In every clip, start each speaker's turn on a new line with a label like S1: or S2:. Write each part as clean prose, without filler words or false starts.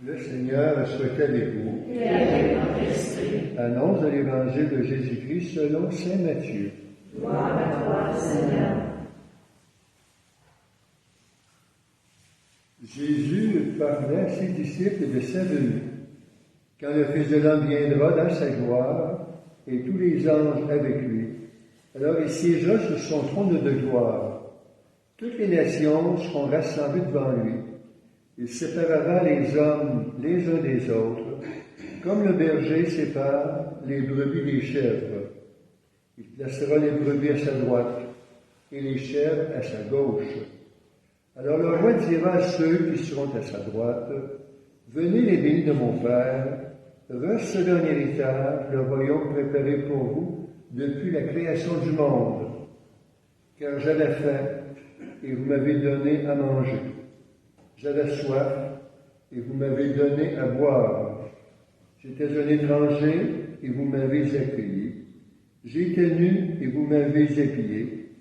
S1: Le Seigneur soit avec vous.
S2: Et avec votre esprit.
S1: Annonce de l'Évangile de Jésus-Christ selon saint Matthieu.
S2: Gloire à toi, Seigneur.
S1: Jésus parlait à ses disciples de sa venue. Quand le Fils de l'homme viendra dans sa gloire, et tous les anges avec lui, alors il siégera sur son trône de gloire. Toutes les nations seront rassemblées devant lui. Il séparera les hommes les uns des autres, comme le berger sépare les brebis des chèvres. Il placera les brebis à sa droite et les chèvres à sa gauche. Alors le roi dira à ceux qui seront à sa droite, « Venez les bénis de mon Père, recevez en héritage le royaume préparé pour vous depuis la création du monde. Car j'avais faim, et vous m'avez donné à manger. J'avais soif, et vous m'avez donné à boire. J'étais un étranger, et vous m'avez accueilli. J'étais nu, et vous m'avez habillé.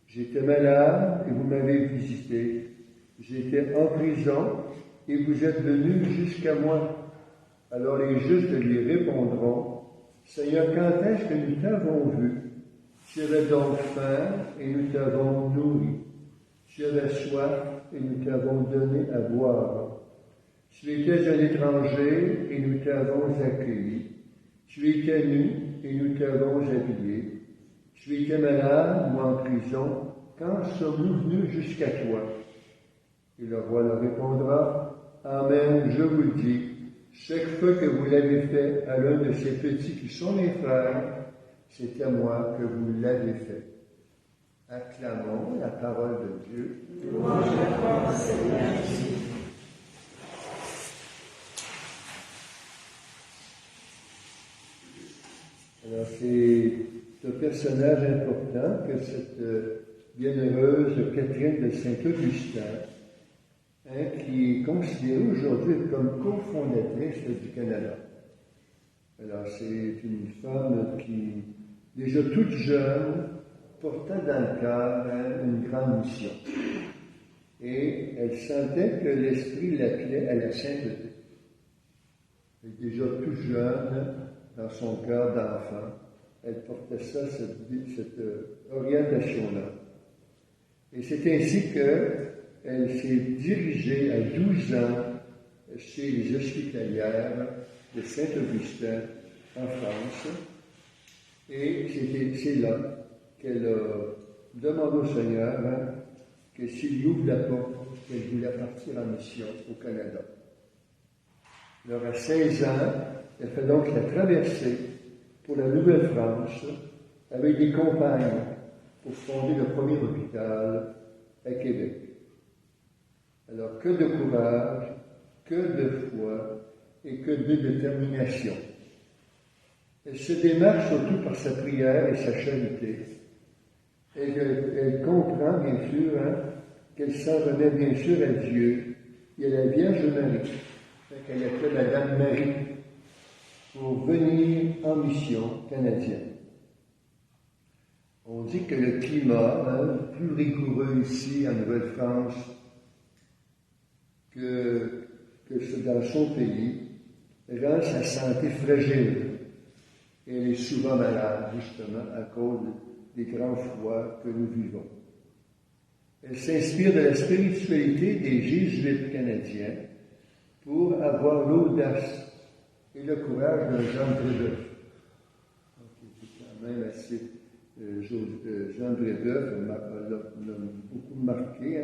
S1: J'étais malade, et vous m'avez visité. J'étais en prison, et vous êtes venus jusqu'à moi. » Alors les justes lui répondront, « Seigneur, quand est-ce que nous t'avons vu? Tu avais donc faim, et nous t'avons nourri. Tu avais soif, et nous t'avons donné à boire. Tu étais un étranger, et nous t'avons accueilli. Tu étais nu, et nous t'avons habillé. Tu étais malade ou en prison, quand sommes-nous venus jusqu'à toi? » Et le roi leur répondra, « Amen, je vous le dis, chaque fois que vous l'avez fait à l'un de ces petits qui sont mes frères, c'est à moi que vous l'avez fait. » Acclamons la parole de Dieu.
S2: Louange à toi, Seigneur Jésus.
S1: Alors c'est un personnage important que cette bienheureuse Catherine de Saint-Augustin, qui est considérée aujourd'hui comme cofondatrice du Canada. Alors c'est une femme qui, déjà toute jeune, portait dans le cœur une grande mission. Et elle sentait que l'Esprit l'appelait à la sainteté. Et déjà toute jeune, dans son cœur d'enfant, elle portait ça, cette orientation-là. Et c'est ainsi qu'elle s'est dirigée à 12 ans chez les hospitalières de Saint-Augustin en France. Et c'est là qu'elle a demandé au Seigneur que s'il ouvre la porte, qu'elle voulait partir en mission au Canada. Alors à 16 ans, elle fait donc la traversée pour la Nouvelle-France avec des compagnes pour fonder le premier hôpital à Québec. Alors que de courage, que de foi et que de détermination. Elle se démarque surtout par sa prière et sa charité. Elle comprend bien sûr qu'elle s'en remet bien sûr à Dieu et à la Vierge Marie, qu'elle appelle Madame Marie, pour venir en mission canadienne. On dit que le climat plus rigoureux ici en Nouvelle-France que dans son pays rend sa santé fragile. Et elle est souvent malade, justement, à cause des grands froids que nous vivons. Elle s'inspire de la spiritualité des jésuites canadiens pour avoir l'audace et le courage de Jean Brébeuf. Donc, il était quand même assez... Jean Brébeuf l'a beaucoup marqué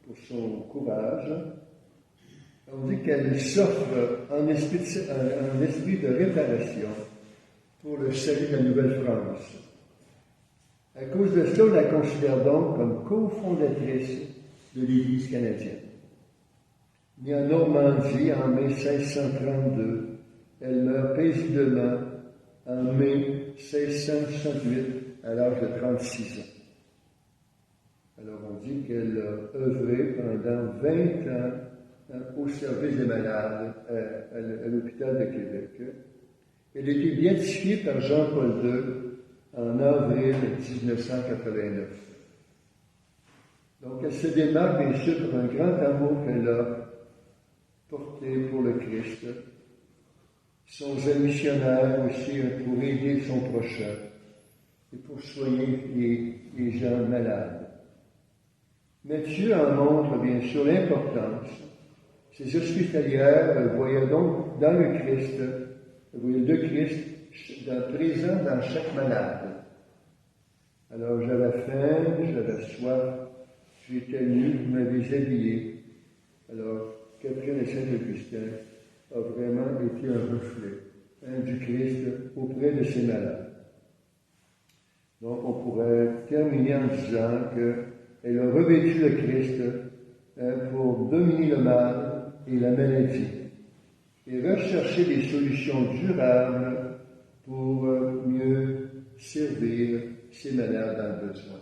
S1: pour son courage. On dit qu'elle s'offre en esprit de réparation pour le salut de la Nouvelle-France. À cause de cela, on la considère donc comme cofondatrice de l'Église canadienne. Née en Normandie en mai 1632, elle meurt paisiblement en mai 1668 à l'âge de 36 ans. Alors on dit qu'elle a œuvré pendant 20 ans au service des malades à l'hôpital de Québec. Elle a été béatifiée par Jean-Paul II en avril 1989. Donc elle se démarque bien sûr par un grand amour qu'elle a portée pour le Christ. Son zèle missionnaire aussi pour aider son prochain et pour soigner les gens malades. Mais Dieu en montre bien sûr l'importance. Ces hospitalières voyaient donc dans le Christ, le Christ présent dans chaque malade. Alors j'avais faim, j'avais soif, j'étais nu, vous m'avez habillé. Alors Catherine et Saint-Augustin a vraiment été un reflet du Christ auprès de ses malades. Donc on pourrait terminer en disant qu'elle a revêtu le Christ pour dominer le mal et la maladie et rechercher des solutions durables pour mieux servir ces malades dans le besoin.